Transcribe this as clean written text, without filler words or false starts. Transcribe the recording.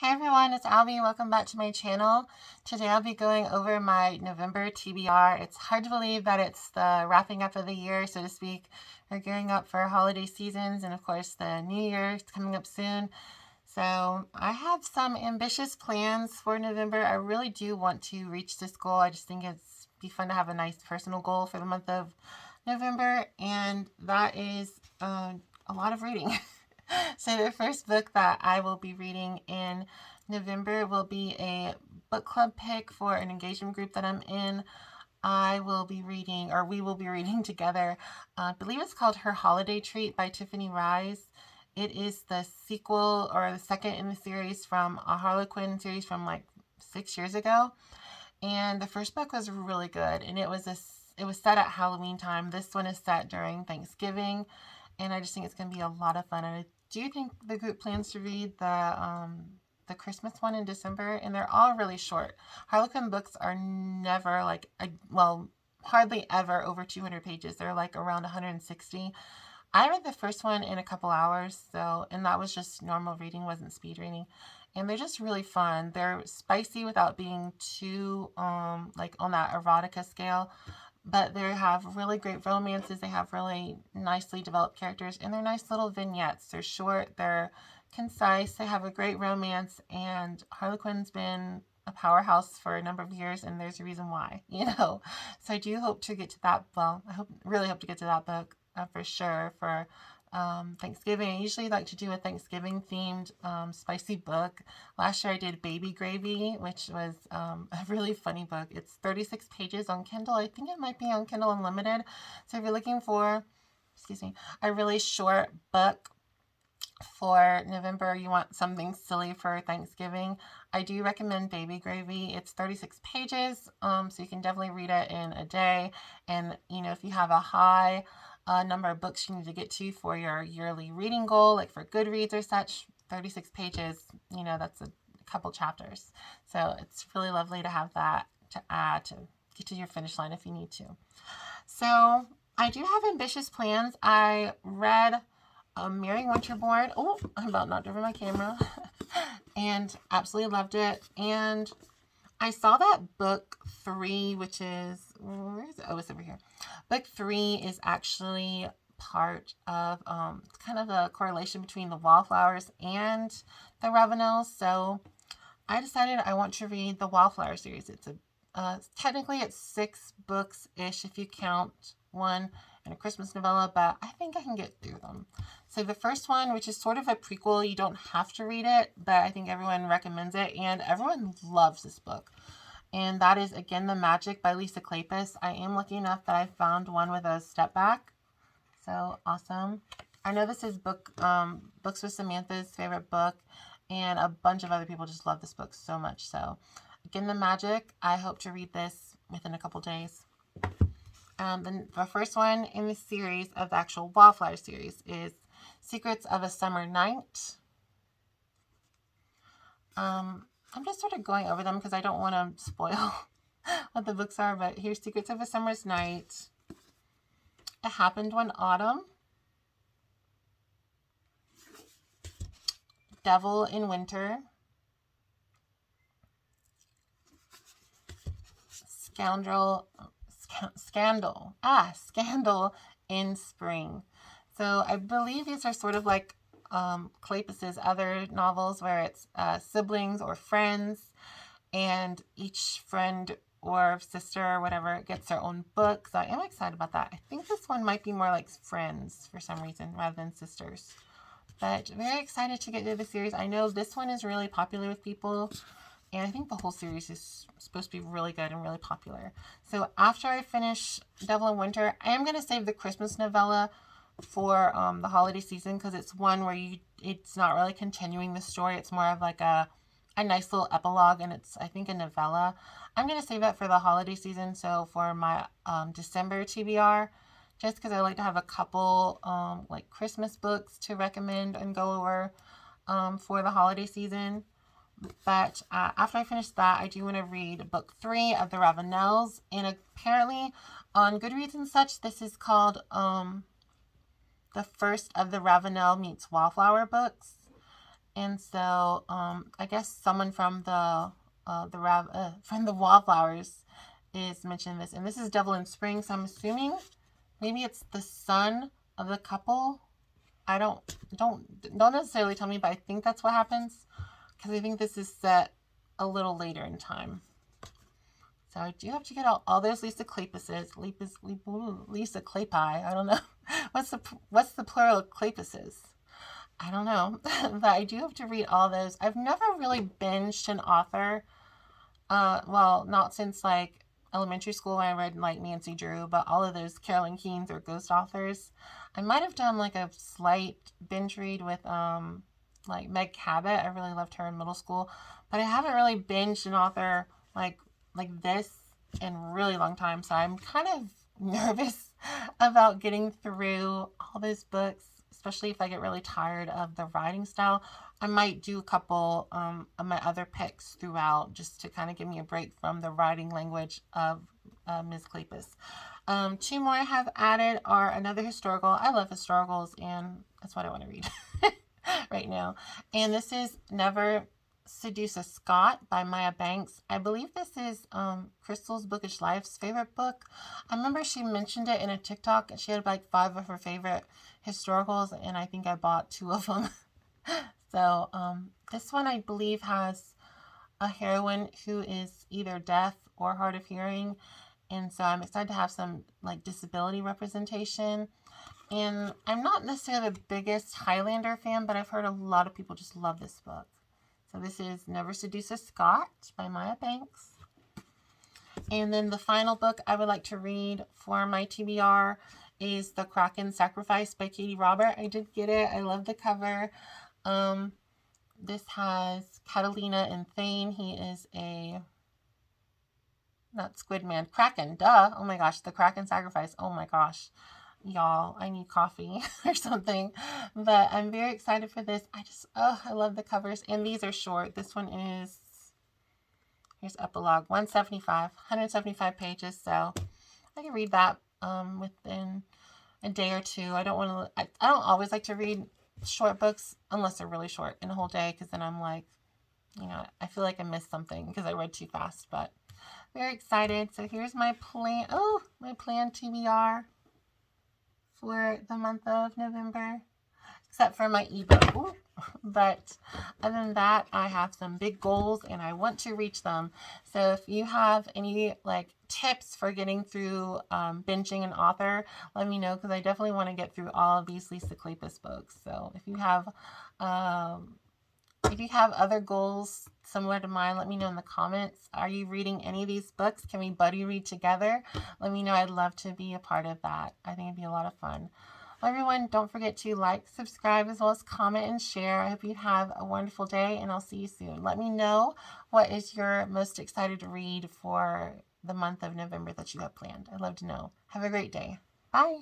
Hey everyone, it's Albie. Welcome back to my channel. Today I'll be going over my November TBR. It's hard to believe that it's the wrapping up of the year, so to speak. We're gearing up for holiday seasons, and of course the new year is coming up soon. So I have some ambitious plans for November. I really do want to reach this goal. I just think it's be fun to have a nice personal goal for the month of November, and that is a lot of reading. So the first book that I will be reading in November will be a book club pick for an engagement group that I'm in. I will be reading, or we will be reading together, I believe it's called Her Holiday Treat by Tiffany Rise. It is the sequel, or the second in the series from a Harlequin series from like 6 years ago. And the first book was really good, and it was set at Halloween time. This one is set during Thanksgiving, and I just think it's going to be a lot of fun. And I do think the group plans to read the Christmas one in December, and they're all really short. Harlequin books are never hardly ever over 200 pages. They're like around 160. I read the first one in a couple hours, and that was just normal reading, wasn't speed reading. And they're just really fun. They're spicy without being too like on that erotica scale. But they have really great romances. They have really nicely developed characters, and they're nice little vignettes. They're short, they're concise, they have a great romance, and Harlequin's been a powerhouse for a number of years, and there's a reason why, So I do hope to get to that, really hope to get to that book for sure for Thanksgiving. I usually like to do a Thanksgiving themed spicy book. Last year I did Baby Gravy, which was a really funny book. It's 36 pages on Kindle. I think it might be on Kindle Unlimited. So if you're looking for, a really short book for November, you want something silly for Thanksgiving, I do recommend Baby Gravy. It's 36 pages, so you can definitely read it in a day. And, if you have a high number of books you need to get to for your yearly reading goal, like for Goodreads or such, 36 pages, that's a couple chapters. So it's really lovely to have that to add to get to your finish line if you need to. So I do have ambitious plans. I read Mary Winterbourne. Oh, I'm about knocked over my camera. And absolutely loved it. And I saw that book 3, which is, where is it? Oh, it's over here. Book 3 is actually part of kind of the correlation between the Wallflowers and the Ravenels. So I decided I want to read the Wallflower series. It's technically it's 6 books-ish if you count one and a Christmas novella, but I think I can get through them. So the first one, which is sort of a prequel, you don't have to read it, but I think everyone recommends it, and everyone loves this book. And that is Again the Magic by Lisa Kleypas. I am lucky enough that I found one with a step back. So awesome. I know this is Books with Samantha's favorite book, and a bunch of other people just love this book so much. So Again the Magic, I hope to read this within a couple days. The first one in the series of the actual Wallflower series is Secrets of a Summer Night. I'm just sort of going over them because I don't want to spoil what the books are, but here's Secrets of a Summer's Night. It Happened One Autumn. Devil in Winter. Scandal in Spring. So I believe these are sort of like Kleypas's other novels where it's siblings or friends, and each friend or sister or whatever gets their own book. So I am excited about that. I think this one might be more like friends for some reason rather than sisters. But very excited to get to the series. I know this one is really popular with people, and I think the whole series is supposed to be really good and really popular. So after I finish Devil in Winter, I am going to save the Christmas novella for the holiday season, because it's one where it's not really continuing the story. It's more of like a nice little epilogue, and it's, I think, a novella. I'm going to save it for the holiday season, so for my December TBR, just because I like to have a couple like Christmas books to recommend and go over for the holiday season. But after I finish that, I do want to read book 3 of the Ravenels, and apparently on Goodreads and such, this is called the first of the Ravenel meets Wallflower books. And so I guess someone from from the Wallflowers is mentioning this, and this is Devil in Spring, so I'm assuming maybe it's the son of the couple. I don't necessarily tell me, but I think that's what happens, because I think this is set a little later in time. So I do have to get all those Lisa Clapuses. Lisa Clapi. I don't know. What's the plural of Clapuses? I don't know. But I do have to read all those. I've never really binged an author. Well, not since like elementary school when I read like Nancy Drew, but all of those Carolyn Keens or ghost authors. I might have done like a slight binge read with like Meg Cabot. I really loved her in middle school, but I haven't really binged an author like this in a really long time. So I'm kind of nervous about getting through all those books, especially if I get really tired of the writing style. I might do a couple of my other picks throughout just to kind of give me a break from the writing language of Ms. Kleypas. Two more I have added are another historical. I love historicals, and that's what I want to read right now. And this is Never Seduce a Scot by Maya Banks. I believe this is Crystal's Bookish Life's favorite book. I remember she mentioned it in a TikTok, and she had like 5 of her favorite historicals, and I think I bought 2 of them. So this one I believe has a heroine who is either deaf or hard of hearing, and so I'm excited to have some like disability representation. And I'm not necessarily the biggest Highlander fan, but I've heard a lot of people just love this book. So this is Never Seduce a Scot by Maya Banks. And then the final book I would like to read for my TBR is The Kraken Sacrifice by Kateerobert. I did get it. I love the cover. This has Catalina and Thane. He is not Squidman, Kraken, duh. Oh my gosh, The Kraken Sacrifice. Oh my gosh. Y'all, I need coffee or something. But I'm very excited for this. I love the covers. And these are short. This one is, here's epilogue, 175 pages. So I can read that within a day or two. I don't always like to read short books unless they're really short in a whole day, because then I'm like, I feel like I missed something because I read too fast. But very excited. So here's my plan. Oh, my planned TBR for the month of November, except for my ebook. Ooh. But other than that, I have some big goals and I want to reach them. So if you have any like tips for getting through binging an author, let me know, because I definitely want to get through all of these Lisa Kleypas books. So if you have other goals similar to mine, let me know in the comments. Are you reading any of these books? Can we buddy read together? Let me know. I'd love to be a part of that. I think it'd be a lot of fun. Well, everyone, don't forget to like, subscribe, as well as comment and share. I hope you have a wonderful day, and I'll see you soon. Let me know what is your most excited to read for the month of November that you have planned. I'd love to know. Have a great day. Bye.